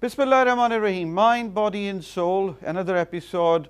Bismillahirrahmanirrahim. Mind, Body and Soul, another episode.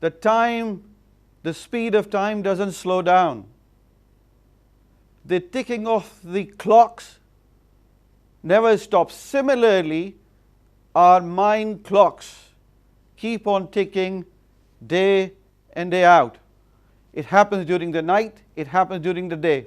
The time, the speed of time doesn't slow down. The ticking of the clocks never stops. Similarly, our mind clocks keep on ticking day and day out. It happens during the night, it happens during the day.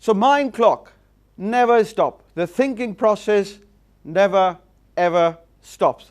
So mind clock never stops. The thinking process never ever stops.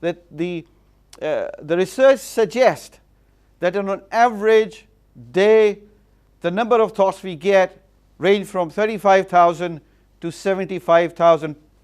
that the research suggests that on an average day the number of thoughts we get range from 35,000 to 75,000.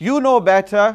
You know better,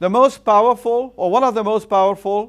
the most powerful or one of the most powerful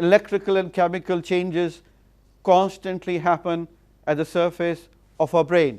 Electrical and chemical changes constantly happen at the surface of our brain.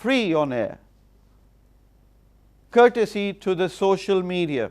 free on air, courtesy to the social media.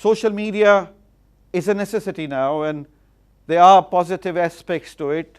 social media is a necessity now and there are positive aspects to it.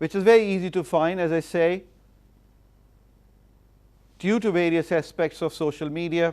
which is very easy to find, as I say, due to various aspects of social media,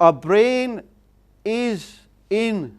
a brain is in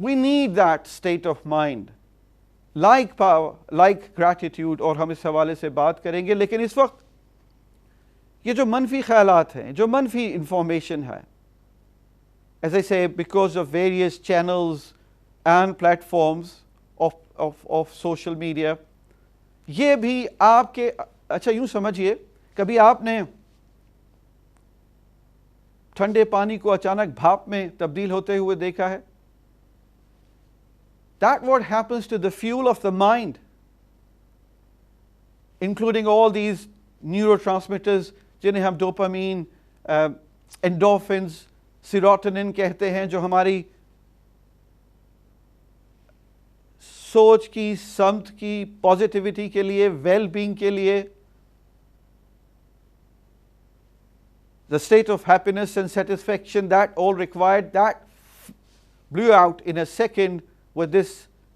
We need that state of mind like power, like gratitude, اور ہم اس حوالے سے بات کریں گے. لیکن اس وقت یہ جو منفی خیالات ہیں, جو منفی انفارمیشن ہے, as I say, because of various channels and platforms of social media, یہ بھی آپ کے, اچھا یوں سمجھیے, کبھی آپ نے ٹھنڈے پانی کو اچانک بھاپ میں تبدیل ہوتے ہوئے دیکھا ہے؟ That what happens to the fuel of the mind, including all these neurotransmitters جنہیں ہم ڈوپامین, انڈورفنز, سیروٹونن کہتے ہیں, جو ہماری سوچ کی, سمت کی, پازیٹیوٹی کے لیے, ویل بینگ کے لیے, the state of happiness and satisfaction that all required, that blew out in a second with this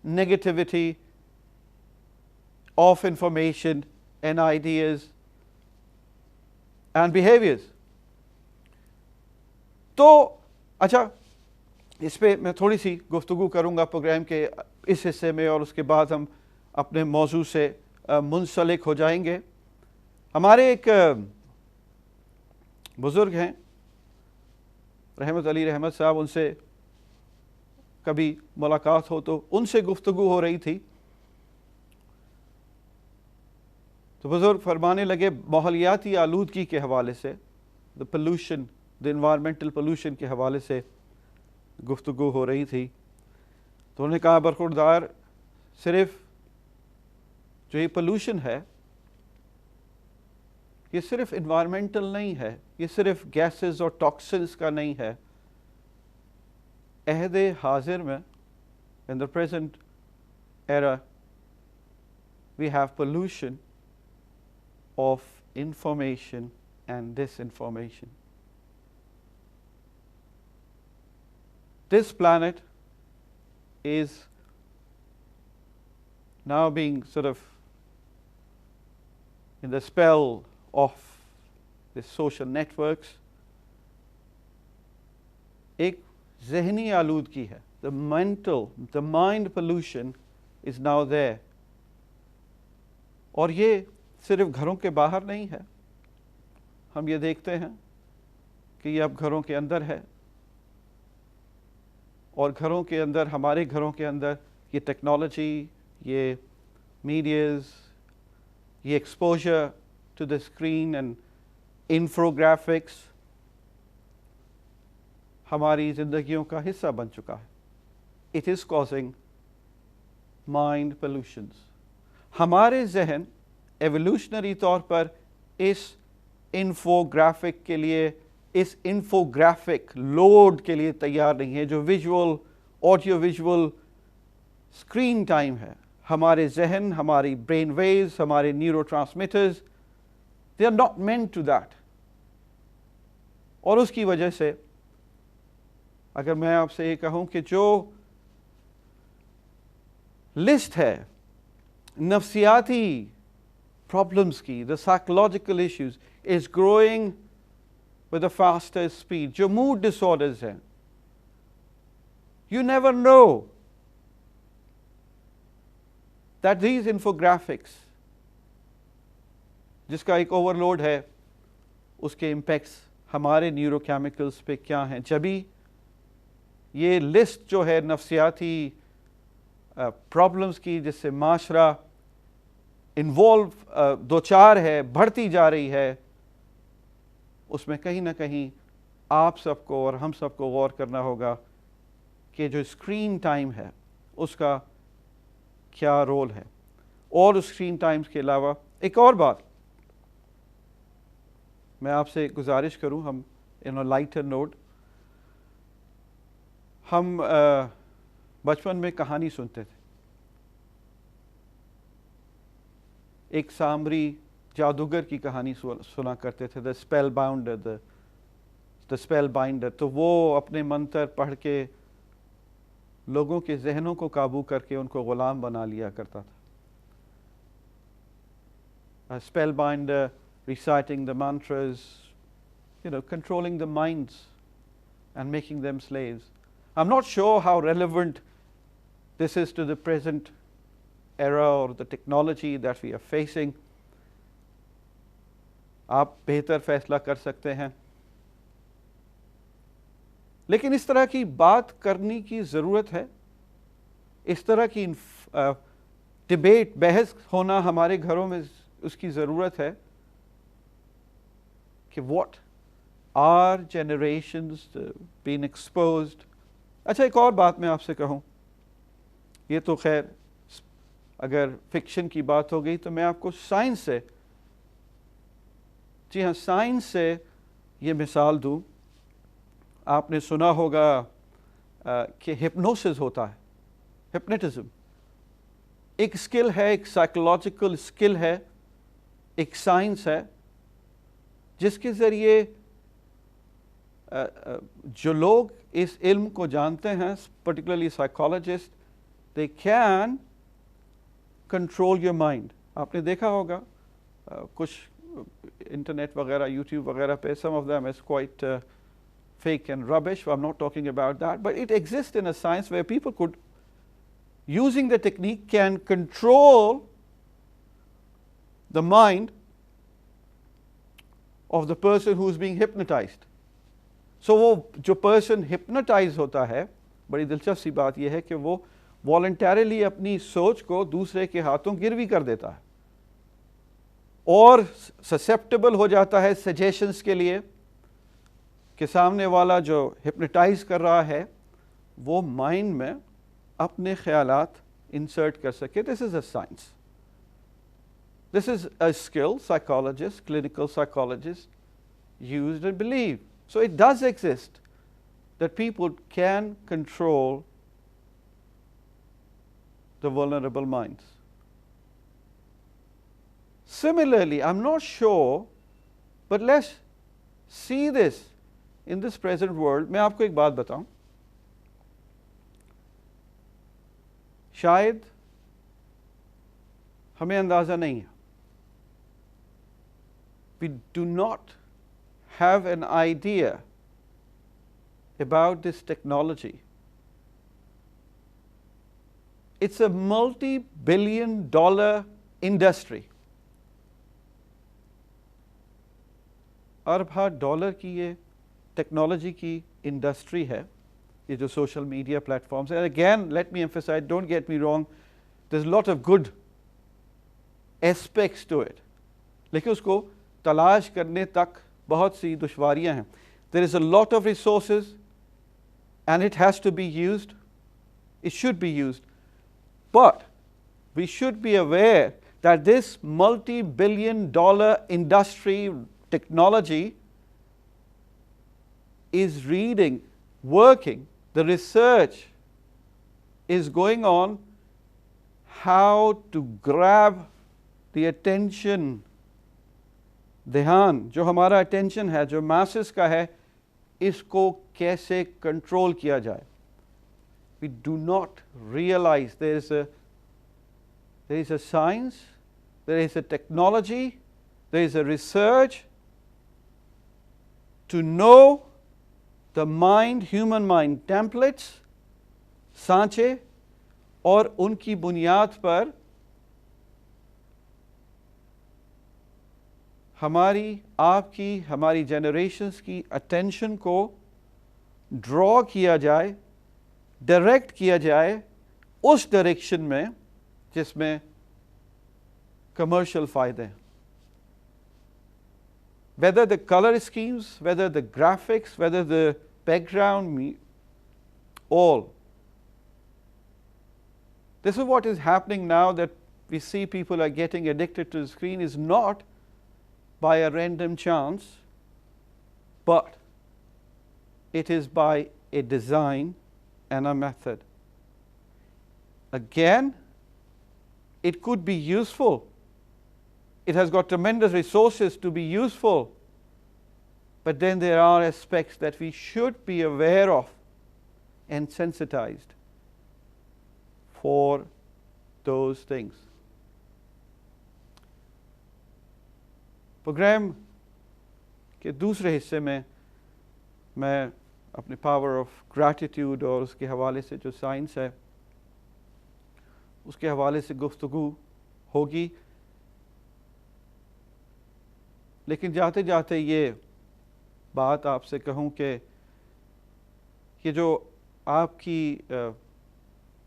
negativity of information and ideas and behaviors. تو اچھا, اس پہ میں تھوڑی سی گفتگو کروں گا پروگرام کے اس حصے میں, اور اس کے بعد ہم اپنے موضوع سے منسلک ہو جائیں گے. ہمارے ایک بزرگ ہیں رحمت علی رحمت صاحب, ان سے کبھی ملاقات ہو تو ان سے گفتگو ہو رہی تھی, تو بزرگ فرمانے لگے ماحولیاتی آلودگی کے حوالے سے, the pollution, the environmental pollution کے حوالے سے گفتگو ہو رہی تھی. تو انہوں نے کہا برخوردار, صرف جو یہ پولوشن ہے یہ صرف انوائرمنٹل نہیں ہے, یہ صرف گیسز اور ٹاکسنز کا نہیں ہے. عہد حاضر میں, in the present era, we have pollution of information and disinformation. This planet is now being sort of in the spell of the social networks. ایک ذہنی آلودگی ہے, the mind pollution is now there. اور یہ صرف گھروں کے باہر نہیں ہے, ہم یہ دیکھتے ہیں کہ یہ اب گھروں کے اندر ہے, اور گھروں کے اندر, ہمارے گھروں کے اندر یہ ٹیکنالوجی, یہ میڈیاز, یہ exposure to the screen and infographics ہماری زندگیوں کا حصہ بن چکا ہے. It is causing mind pollutions. ہمارے ذہن ایولیوشنری طور پر اس انفوگرافک کے لیے, اس انفوگرافک لوڈ کے لیے تیار نہیں ہے, جو visual, audio visual screen time ہے. ہمارے ذہن, ہماری برین ویوز, ہمارے neuro transmitters, they are not meant to that. اور اس کی وجہ سے اگر میں آپ سے یہ کہوں کہ جو لسٹ ہے نفسیاتی پرابلمس کی, the psychological issues is growing with a faster speed. جو mood disorders ہیں, you never know that these infographics, جس کا ایک اوور لوڈ ہے, اس کے امپیکٹس ہمارے نیورو کیمیکلس پہ کیا ہیں. جبھی یہ لسٹ جو ہے نفسیاتی پرابلمس کی, جس سے معاشرہ انوالو دوچار ہے, بڑھتی جا رہی ہے, اس میں کہیں نہ کہیں آپ سب کو اور ہم سب کو غور کرنا ہوگا کہ جو اسکرین ٹائم ہے اس کا کیا رول ہے. اور اسکرین ٹائمز کے علاوہ ایک اور بات میں آپ سے گزارش کروں, ہم ان لائٹر نوٹ, ہم بچپن میں کہانی سنتے تھے. ایک سامری جادوگر کی کہانی سنا کرتے تھے, the spellbounder, the spellbinder. تو وہ اپنے منتر پڑھ کے لوگوں کے ذہنوں کو قابو کر کے ان کو غلام بنا لیا کرتا تھا. A spellbinder reciting the mantras, controlling the minds and making them slaves. I'm not sure how relevant this is to the present era or the technology that we are facing. آپ بہتر فیصلہ کر سکتے ہیں. لیکن اس طرح کی بات کرنے کی ضرورت ہے, اس طرح کی ڈبیٹ, بحث ہونا ہمارے گھروں میں اس کی ضرورت ہے کہ what are generations been exposed. اچھا ایک اور بات میں آپ سے کہوں, یہ تو خیر اگر فکشن کی بات ہو گئی تو میں آپ کو سائنس سے, جی ہاں سائنس سے یہ مثال دوں. آپ نے سنا ہوگا کہ ہپنوسس ہوتا ہے, ہپنوٹزم ایک اسکل ہے, ایک سائیکولوجیکل اسکل ہے, ایک سائنس ہے جس کے ذریعے جو لوگ اس علم کو جانتے ہیں, particularly psychologist, they can control your mind. آپ نے دیکھا ہوگا کچھ انٹرنیٹ وغیرہ, یوٹیوب وغیرہ پہ, some of them is quite fake and rubbish. I'm not talking about that, but it exists in a science where people could, using the technique, can control the mind of the person who is being hypnotized. So وہ جو person hypnotized ہوتا ہے, بڑی دلچسپ سی بات یہ ہے کہ وہ voluntarily اپنی سوچ کو دوسرے کے ہاتھوں گروی کر دیتا ہے اور susceptible ہو جاتا ہے suggestions کے لیے کہ سامنے والا جو hypnotize کر رہا ہے وہ مائنڈ میں اپنے خیالات انسرٹ کر سکے. This is a science. This is a skill psychologists, clinical psychologists used and believe. So it does exist that people can control the vulnerable minds. Similarly, I'm not sure, but let's see this in this present world. میں آپ کو ایک بات بتاؤں, شاید ہمیں اندازہ نہیں ہے, we do not have an idea about this technology. It's a multi-billion-dollar industry. ارب ڈالر کی یہ ٹیکنالوجی کی انڈسٹری ہے, یہ جو سوشل میڈیا پلیٹ فارمس ہیں. Again let me emphasise, don't get me wrong, there is lot of good aspects to it, لیکن اس کو تلاش کرنے تک بہت سی دشواریاں ہیں. There is a lot of resources and it has to be used, it should be used, but we should be aware that this multi-billion-dollar industry technology is working, the research is going on how to grab the attention, دھیان جو ہمارا attention ہے, جو masses کا ہے, اس کو کیسے control کیا جائے. We do not realize there is a science, there is a technology, there is a research to know the mind, human mind templates, سانچے, اور ان کی بنیاد پر ہماری, آپ کی, ہماری جنریشنز کی اٹینشن کو ڈرا کیا جائے, ڈائریکٹ کیا جائے اس ڈائریکشن میں جس میں کمرشل فائدے ہیں. Whether the color schemes, whether the graphics, whether the background, all. This is what is happening now, that we see people are getting addicted to the screen is not by a random chance, but it is by a design and a method. Again, it could be useful. It has got tremendous resources to be useful, but then there are aspects that we should be aware of and sensitized for those things. Programme کے دوسرے حصے میں میں اپنے power of gratitude اور اس کے حوالے سے جو سائنس ہے اس کے حوالے سے گفتگو ہوگی. لیکن جاتے جاتے یہ بات آپ سے کہوں کہ یہ جو آپ کی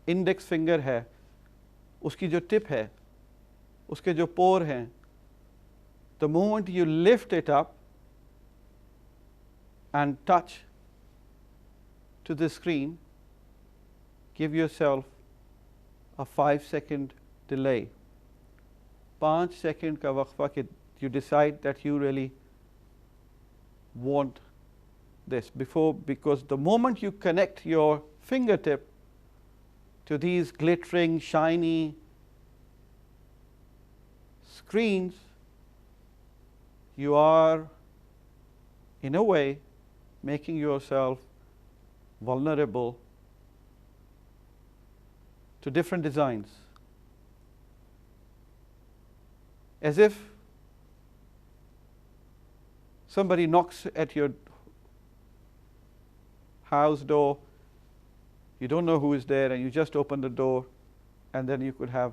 انڈیکس فنگر ہے اس کی جو ٹپ ہے, اس کے جو پور ہیں, the moment you lift it up and touch to the screen, give yourself a 5-second delay. 5 second کا وقفہ کہ you decide that you really want this because the moment you connect your fingertip to these glittering, shiny screens, you are in a way making yourself vulnerable to different designs, as if somebody knocks at your house door, you don't know who is there, and you just open the door, and then you could have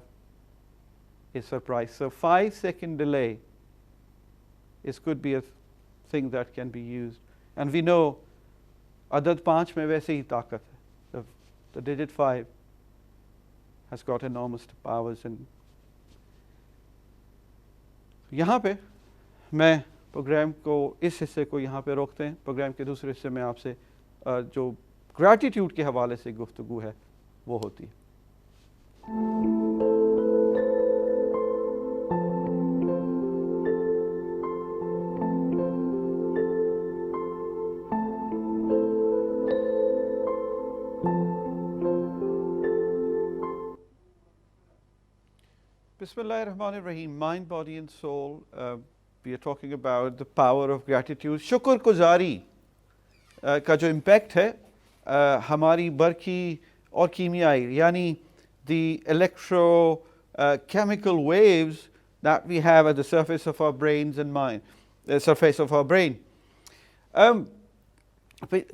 a surprise. So 5-second delay could be a thing that can be used. And we know عدد 5 میں ویسے ہی طاقت ہے. The digit 5 has got enormous powers. And یہاں پہ میں programme کو اس حصے کو یہاں پہ روکتے ہیں. پروگرام کے دوسرے حصے میں آپ سے جو گریٹیٹیوڈ کے حوالے سے گفتگو ہے وہ ہوتی ہے. بسم اللہ الرحمن الرحیم. Mind, body and civil. we are talking about the power of gratitude. شکر گزاری کا جو امپیکٹ ہے ہماری برقی اور کیمیائی یعنی the electrochemical waves that we have at the surface of our brains and mind, the surface of our brain.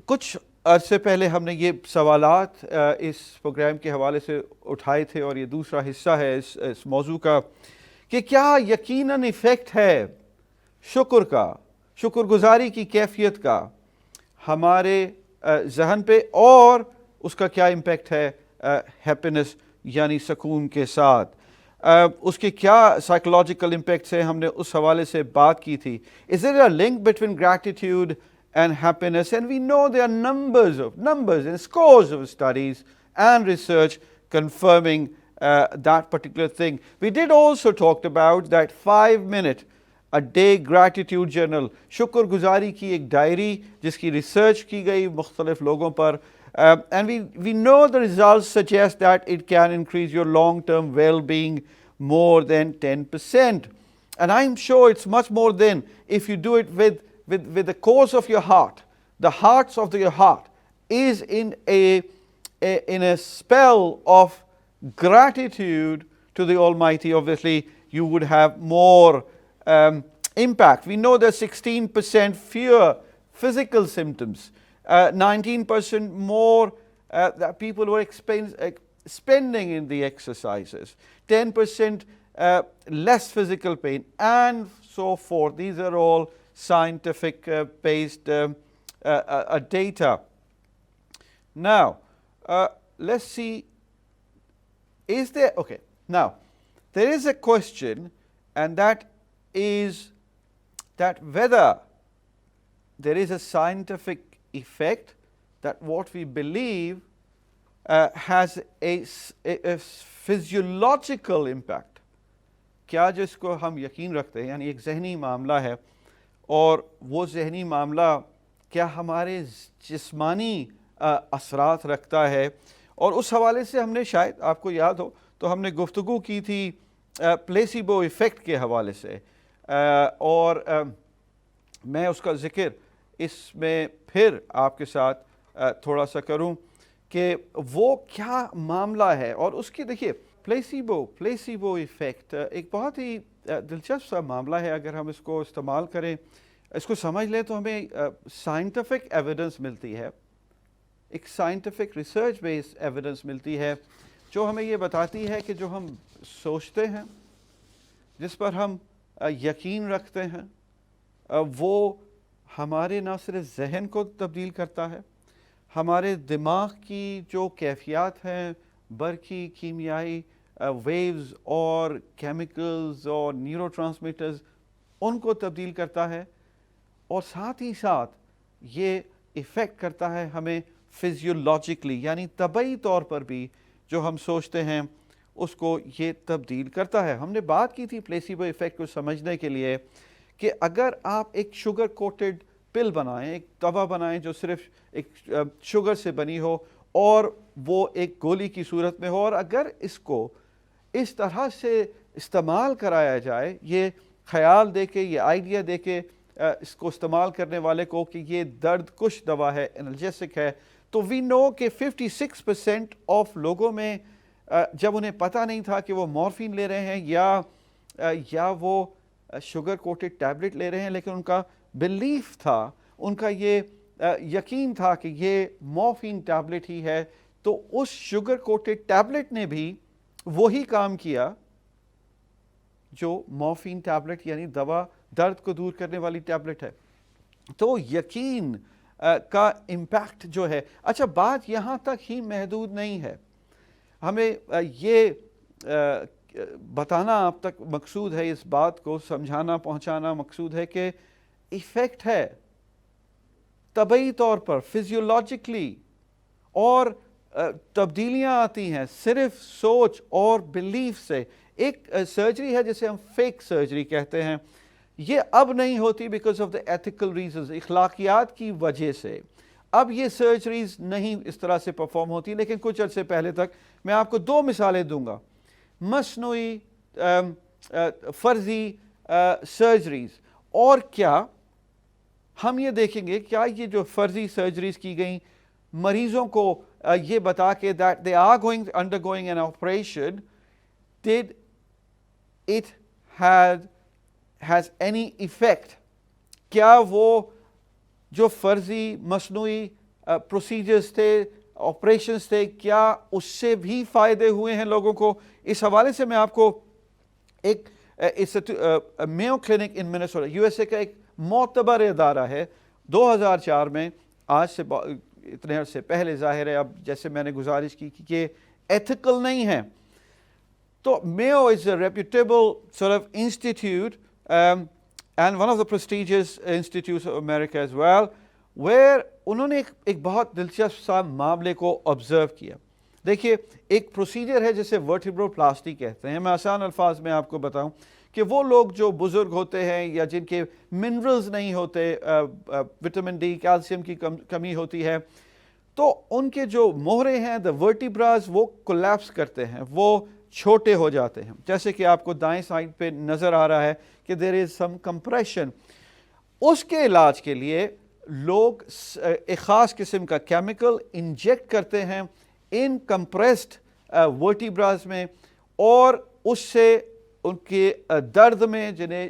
کچھ عرصے پہلے ہم نے یہ سوالات اس پروگرام کے حوالے سے اٹھائے تھے اور یہ دوسرا حصہ ہے اس موضوع کا کہ کیا یقیناً ایفیکٹ ہے شکر کا, شکر گزاری کی کیفیت کا ہمارے ذہن پہ, اور اس کا کیا امپیکٹ ہے ہیپینس یعنی سکون کے ساتھ, اس کے کیا سائیکولوجیکل امپیکٹس ہیں, ہم نے اس حوالے سے بات کی تھی. Is there a link between gratitude and happiness? And we know there are numbers and scores of studies and research confirming that particular thing. We did also talk about that 5-minute a day gratitude journal, شکر گزاری کی ایک diary جس کی research کی گئی مختلف لوگوں پر, and we know the results suggest that it can increase your long-term well-being more than 10%. And I'm sure it's much more than if you do it with the cause of your heart. The hearts of your heart is in a spell of gratitude to the Almighty. Obviously, you would have more impact. We know there's 16% fewer physical symptoms, 19% more that people were spending in the exercises, 10% less physical pain, and so forth. These are all scientific based data. Now, let's see, now there is a question, and that is that whether there is a scientific effect that what we believe has a physiological impact. کیا جس کو ہم یقین رکھتے ہیں یعنی ایک ذہنی معاملہ ہے, اور وہ ذہنی معاملہ کیا ہمارے جسمانی اثرات رکھتا ہے, اور اس حوالے سے ہم نے شاید آپ کو یاد ہو تو ہم نے گفتگو کی تھی پلیسیبو ایفیکٹ کے حوالے سے, اور میں اس کا ذکر اس میں پھر آپ کے ساتھ تھوڑا سا کروں کہ وہ کیا معاملہ ہے. اور اس کی دیکھیے پلیسیبو ایفیکٹ ایک بہت ہی دلچسپ سا معاملہ ہے. اگر ہم اس کو استعمال کریں, اس کو سمجھ لیں تو ہمیں سائنٹیفک ایویڈنس ملتی ہے, ایک سائنٹیفک ریسرچ بیسڈ ایویڈنس ملتی ہے جو ہمیں یہ بتاتی ہے کہ جو ہم سوچتے ہیں، جس پر ہم یقین رکھتے ہیں، وہ ہمارے نہ صرف ذہن کو تبدیل کرتا ہے، ہمارے دماغ کی جو کیفیات ہیں، برقی، کیمیائی ویوز اور کیمیکلز اور نیورو ٹرانسمیٹرز، ان کو تبدیل کرتا ہے، اور ساتھ ہی ساتھ یہ ایفیکٹ کرتا ہے ہمیں فزیولوجیکلی، یعنی طبعی طور پر بھی جو ہم سوچتے ہیں اس کو یہ تبدیل کرتا ہے۔ ہم نے بات کی تھی پلیسیبو ایفیکٹ کو سمجھنے کے لیے کہ اگر آپ ایک شوگر کوٹڈ پل بنائیں، ایک دوا بنائیں جو صرف ایک شوگر سے بنی ہو اور وہ ایک گولی کی صورت میں ہو، اور اگر اس کو اس طرح سے استعمال کرایا جائے، یہ خیال دے کے، یہ آئیڈیا دے کے اس کو استعمال کرنے والے کو کہ یہ درد کش دوا ہے، انرجیسک ہے، تو وی نو کہ 56% آف لوگوں میں جب انہیں پتہ نہیں تھا کہ وہ مورفین لے رہے ہیں یا وہ شوگر کوٹڈ ٹیبلٹ لے رہے ہیں، لیکن ان کا بلیف تھا، ان کا یہ یقین تھا کہ یہ مورفین ٹیبلٹ ہی ہے، تو اس شوگر کوٹڈ ٹیبلٹ نے بھی وہی کام کیا جو مورفین ٹیبلٹ یعنی دوا درد کو دور کرنے والی ٹیبلٹ ہے۔ تو یقین کا امپیکٹ جو ہے، اچھا بات یہاں تک ہی محدود نہیں ہے، ہمیں یہ بتانا آپ تک مقصود ہے، اس بات کو سمجھانا پہنچانا مقصود ہے کہ ایفیکٹ ہے طبعی طور پر، فزیولوجیکلی، اور تبدیلیاں آتی ہیں صرف سوچ اور بلیف سے۔ ایک سرجری ہے جسے ہم فیک سرجری کہتے ہیں، یہ اب نہیں ہوتی because of the ethical reasons, اخلاقیات کی وجہ سے اب یہ سرجریز نہیں اس طرح سے پرفارم ہوتی، لیکن کچھ عرصے پہلے تک میں آپ کو 2 مثالیں دوں گا، مصنوعی فرضی سرجریز، اور کیا ہم یہ دیکھیں گے کیا یہ جو فرضی سرجریز کی گئیں مریضوں کو یہ بتا کے that they are undergoing an operation, did it has any effect؟ کیا وہ جو فرضی مصنوعی پروسیجرز تھے، آپریشنز تھے، کیا اس سے بھی فائدے ہوئے ہیں لوگوں کو؟ اس حوالے سے میں آپ کو ایک Mayo clinic in Minnesota, U S A کا ایک معتبر ادارہ ہے، 2004 میں، آج سے اتنے عرصے پہلے، ظاہر ہے اب جیسے میں نے گزارش کی کہ یہ ایتھیکل نہیں ہے، تو Mayo is a reputable sort of institute and one of the prestigious institutes of America as well, where انہوں نے ایک بہت دلچسپ سا معاملے کو آبزرو کیا۔ دیکھیے ایک پروسیجر ہے جسے ورٹیبروپلاسٹی کہتے ہیں، میں آسان الفاظ میں آپ کو بتاؤں کہ وہ لوگ جو بزرگ ہوتے ہیں یا جن کے منرلز نہیں ہوتے، وٹامن ڈی، کیلشیم کی کمی ہوتی ہے، تو ان کے جو مہرے ہیں the vertebrae وہ کولیپس کرتے ہیں، وہ چھوٹے ہو جاتے ہیں، جیسے کہ آپ کو دائیں سائڈ پہ نظر آ رہا ہے کہ there is some compression۔ اس کے علاج کے لیے لوگ ایک خاص قسم کا کیمیکل انجیکٹ کرتے ہیں ان کمپریسڈ ورٹیبراز میں، اور اس سے ان کے درد میں، جنہیں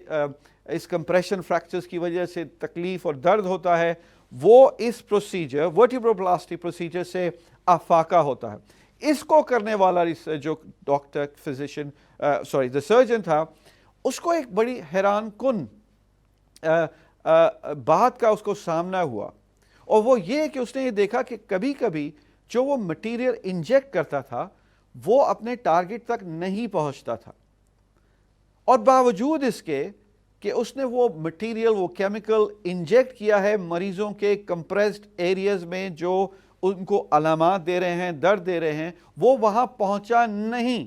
اس کمپریشن فریکچرز کی وجہ سے تکلیف اور درد ہوتا ہے، وہ اس پروسیجر ورٹیبروپلاسٹی پروسیجر سے افاقہ ہوتا ہے۔ اس کو کرنے والا جو ڈاکٹر فزیشین دا سرجن تھا، اس کو ایک بڑی حیران کن بات کا اس کو سامنا ہوا، اور وہ یہ کہ اس نے یہ دیکھا کہ کبھی کبھی جو وہ مٹیریل انجیکٹ کرتا تھا وہ اپنے ٹارگٹ تک نہیں پہنچتا تھا، اور باوجود اس کے کہ اس نے وہ مٹیریل، وہ کیمیکل انجیکٹ کیا ہے مریضوں کے کمپریسڈ ایریاز میں جو ان کو علامات دے رہے ہیں، درد دے رہے ہیں، وہ وہاں پہنچا نہیں۔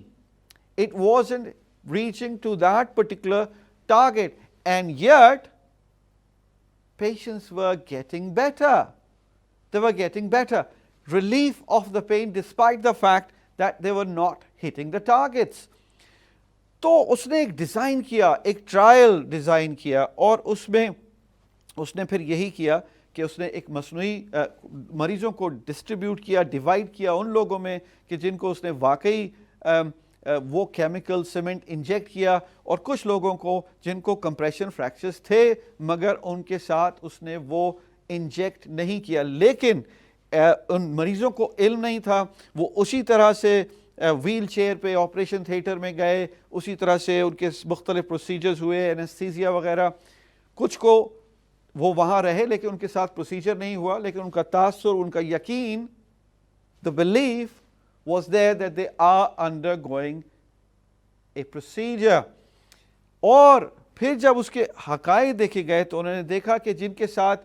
It wasn't reaching to that particular target, and yet patients were getting better. They were getting better. Relief of the pain despite the fact that they were not hitting the targets. تو اس نے ایک design کیا، ایک trial design کیا، اور اس میں اس نے پھر یہی کیا کہ اس نے ایک مصنوعی مریضوں کو ڈسٹریبیوٹ کیا، ڈیوائڈ کیا ان لوگوں میں کہ جن کو اس نے واقعی وہ کیمیکل سیمنٹ انجیکٹ کیا، اور کچھ لوگوں کو جن کو کمپریشن فریکچرز تھے مگر ان کے ساتھ اس نے وہ انجیکٹ نہیں کیا۔ لیکن ان مریضوں کو علم نہیں تھا، وہ اسی طرح سے ویل چیئر پہ آپریشن تھیٹر میں گئے, اسی طرح سے ان کے مختلف پروسیجرز ہوئے, اینستھیزیا وغیرہ, کچھ کو وہ وہاں رہے لیکن ان کے ساتھ پروسیجر نہیں ہوا, لیکن ان کا تاثر, ان کا یقین, the belief was there that they are undergoing a procedure. اور پھر جب اس کے حقائق دیکھے گئے تو انہوں نے دیکھا کہ جن کے ساتھ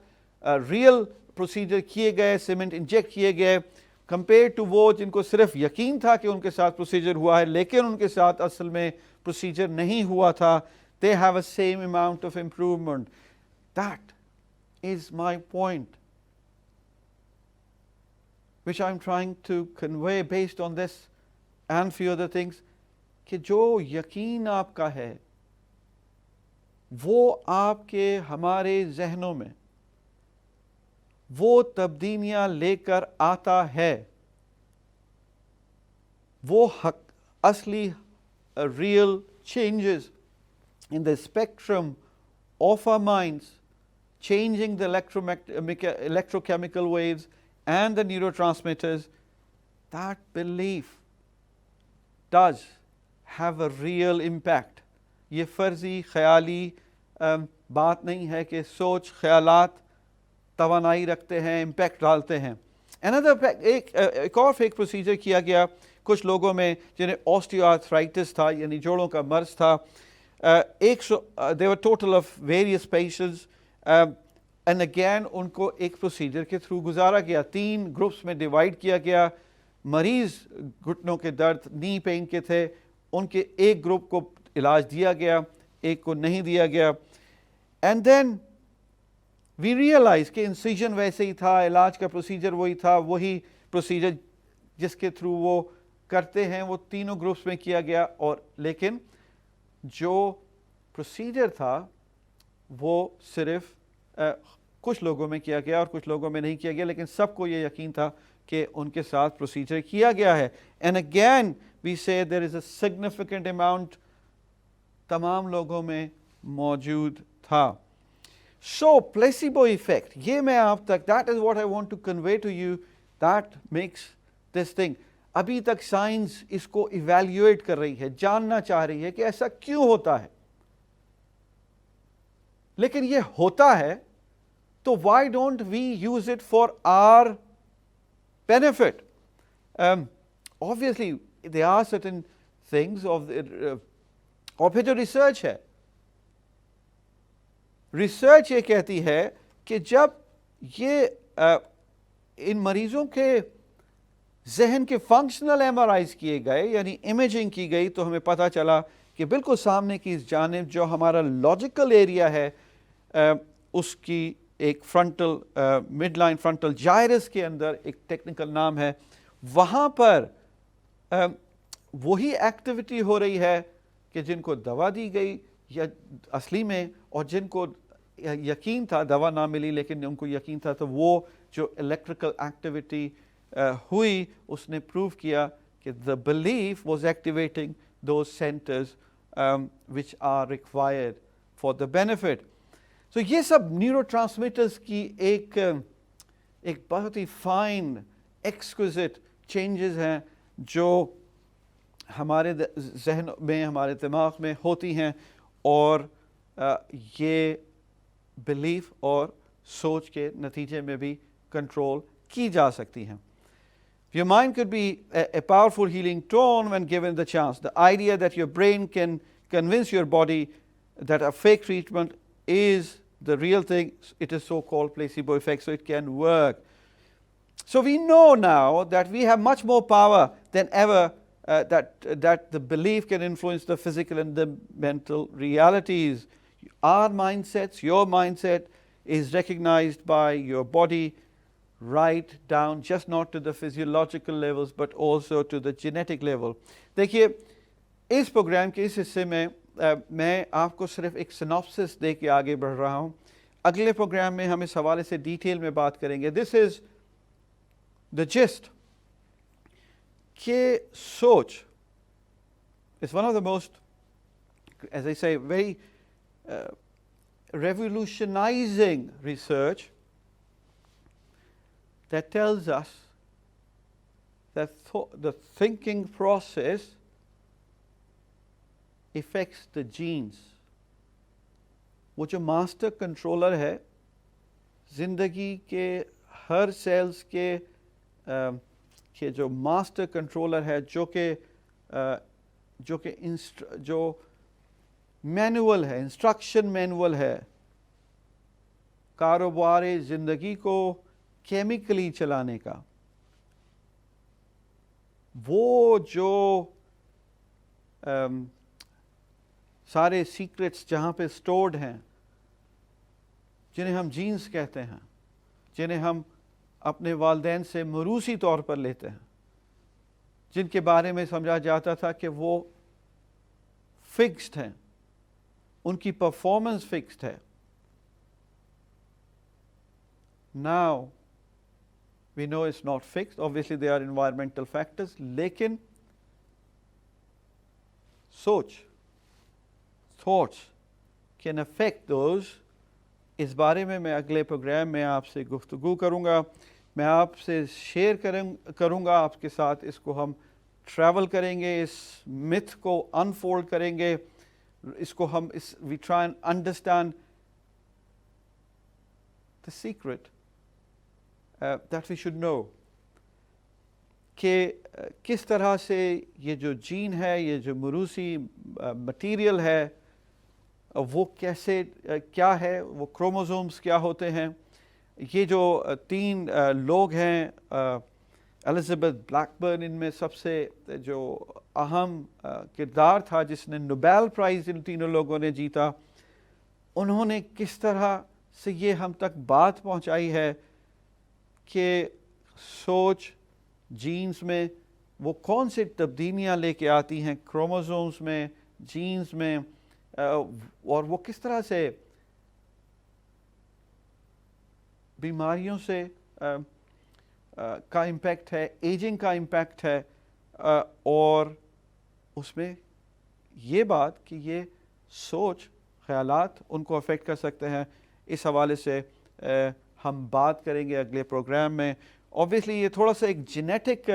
ریئل پروسیجر کیے گئے, سیمنٹ انجیکٹ کیے گئے, کمپیئر ٹو وہ جن کو صرف یقین تھا کہ ان کے ساتھ پروسیجر ہوا ہے لیکن ان کے ساتھ اصل میں پروسیجر نہیں ہوا تھا, they have a same amount of improvement. That is my point, which I'm trying to convey based on this and few other things, کہ جو یقین آپ کا ہے وہ آپ کے ہمارے ذہنوں میں وہ تبدیلیاں لے کر آتا ہے, وہ اصلی real changes in the spectrum of our minds, changing the electrochemical waves and the neurotransmitters. That belief does have a real impact. یہ فرضی خیالی بات نہیں ہے کہ سوچ خیالات توانائی رکھتے ہیں, امپیکٹ ڈالتے ہیں. ایک اور فیک پروسیجر کیا گیا کچھ لوگوں میں جنہیں آسٹیو آرتھرائٹس تھا, یعنی جوڑوں کا مرض تھا. there were total of various patients, and again ان کو ایک پروسیجر کے تھرو گزارا گیا. 3 گروپس میں ڈیوائڈ کیا گیا. مریض گھٹنوں کے درد, نی پین کے تھے, ان کے ایک گروپ کو علاج دیا گیا, ایک کو نہیں دیا گیا. اینڈ دین وی ریئلائز کہ انسیجن ویسے ہی تھا, علاج کا پروسیجر وہی تھا, وہی پروسیجر جس کے تھرو وہ کرتے ہیں وہ تینوں گروپس میں کیا گیا. اور لیکن جو پروسیجر تھا وہ صرف کچھ لوگوں میں کیا گیا اور کچھ لوگوں میں نہیں کیا گیا, لیکن سب کو یہ یقین تھا کہ ان کے ساتھ پروسیجر کیا گیا ہے. اینڈ اگین وی سے دیر از اے سگنیفیکنٹ اماؤنٹ تمام لوگوں میں موجود تھا. سو پلیسیبو ایفیکٹ, یہ میں آپ تک, that is what I want to convey to you, that makes this thing. ابھی تک سائنس اس کو ایویلیویٹ کر رہی ہے, جاننا چاہ رہی ہے کہ ایسا کیوں ہوتا ہے, لیکن یہ ہوتا ہے تو why don't we use it for our benefit? Obviously there are certain things of اور پھر جو ریسرچ ہے, ریسرچ یہ کہتی ہے کہ جب یہ ان مریضوں کے ذہن کے فنکشنل ایم آر آئیز کیے گئے, یعنی امیجنگ کی گئی, تو ہمیں پتہ چلا کہ بالکل سامنے کی اس جانب جو ہمارا لاجیکل ایریا ہے اس کی ایک frontal mid line frontal gyrus کے اندر ایک ٹیکنیکل نام ہے, وہاں پر وہی ایکٹیویٹی ہو رہی ہے کہ جن کو دوا دی گئی یا اصلی میں, اور جن کو یقین تھا, دوا نہ ملی لیکن ان کو یقین تھا, تو وہ جو الیکٹریکل ایکٹیویٹی ہوئی اس نے پروو کیا کہ the belief was activating those centers which are required for the benefit. So یہ سب نیورو ٹرانسمیٹرز کی ایک بہت ہی فائن ایکسکوزٹ چینجز ہیں جو ہمارے ذہن میں, ہمارے دماغ میں ہوتی ہیں, اور یہ بلیف اور سوچ کے نتیجے میں بھی کنٹرول کی جا سکتی ہیں. Your mind could be a powerful healing tool when given the chance. The idea that your brain can convince your body that a fake treatment is the real thing, it is so-called placebo effect, so it can work. So we know now that we have much more power than ever, that the belief can influence the physical and the mental realities. Our mindsets, your mindset is recognized by your body, right down, just not to the physiological levels but also to the genetic level. دیکھیے اس programme کے اس حصے میں میں آپ کو صرف ایک سنopsis دے کے آگے بڑھ رہا ہوں. اگلے پروگرام میں ہم اس حوالے سے ڈیٹیل میں بات کریں گے. دس از دا جسٹ کہ سوچ is one of the most, as I say, very revolutionizing research that tells us the thinking process affects the genes. وہ جو ماسٹر کنٹرولر ہے زندگی کے ہر سیلز کے جو ماسٹر کنٹرولر ہے جو مینول ہے، انسٹرکشن مینول ہے کاروبار زندگی کو کیمیکلی چلانے کا، وہ جو سارے سیکرٹس جہاں پہ سٹورڈ ہیں، جنہیں ہم جینز کہتے ہیں، جنہیں ہم اپنے والدین سے موروثی طور پر لیتے ہیں، جن کے بارے میں سمجھا جاتا تھا کہ وہ فکسڈ ہیں، ان کی پرفارمنس فکسڈ ہے. Now we know it's not fixed. Obviously they are environmental factors. لیکن thoughts can affect those. اس بارے میں اگلے پروگرام میں آپ سے گفتگو کروں گا. میں آپ سے شیئر کروں گا آپ کے ساتھ. اس کو ہم ٹریول کریں گے، اس متھ کو انفولڈ کریں گے، اس کو ہم we try and understand the secret that we should know کہ کس طرح سے یہ جو جین ہے، یہ جو موروثی مٹیریل ہے، وہ کیسے کیا ہے، وہ کروموزومز کیا ہوتے ہیں. یہ جو 3 لوگ ہیں، الزبتھ بلیک برن ان میں سب سے جو اہم کردار تھا، جس نے نوبیل پرائز ان تینوں لوگوں نے جیتا. انہوں نے کس طرح سے یہ ہم تک بات پہنچائی ہے کہ سوچ جینز میں وہ کون سے تبدیلیاں لے کے آتی ہیں کروموزومز میں، جینز میں، اور وہ کس طرح سے بیماریوں سے کا امپیکٹ ہے، ایجنگ کا امپیکٹ ہے، اور اس میں یہ بات کہ یہ سوچ خیالات ان کو افیکٹ کر سکتے ہیں. اس حوالے سے ہم بات کریں گے اگلے پروگرام میں. اوبویسلی یہ تھوڑا سا ایک جینیٹک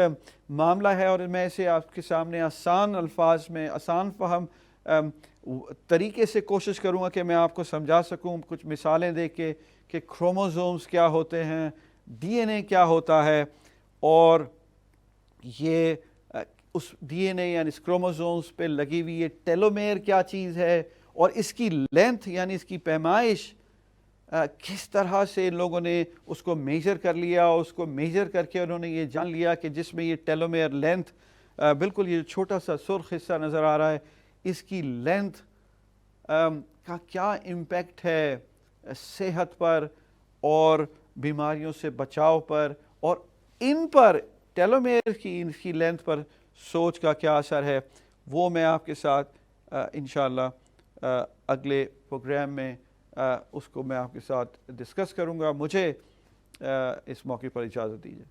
معاملہ ہے، اور میں اسے آپ کے سامنے آسان الفاظ میں، آسان فہم طریقے سے کوشش کروں گا کہ میں آپ کو سمجھا سکوں، کچھ مثالیں دے کے کہ کروموزومز کیا ہوتے ہیں، ڈی این اے کیا ہوتا ہے، اور یہ اس ڈی این اے یعنی اس کروموزومز پہ لگی ہوئی یہ ٹیلومیر کیا چیز ہے، اور اس کی لینتھ یعنی اس کی پیمائش کس طرح سے ان لوگوں نے اس کو میجر کر لیا، اور اس کو میجر کر کے انہوں نے یہ جان لیا کہ جس میں یہ ٹیلومیر لینتھ بالکل یہ چھوٹا سا سرخ حصہ نظر آ رہا ہے، اس کی لینتھ کا کیا امپیکٹ ہے صحت پر اور بیماریوں سے بچاؤ پر، اور ان پر ٹیلومیر کی ان کی لینتھ پر سوچ کا کیا اثر ہے. وہ میں آپ کے ساتھ انشاءاللہ اگلے پروگرام میں اس کو میں آپ کے ساتھ ڈسکس کروں گا. مجھے اس موقع پر اجازت دیجیے.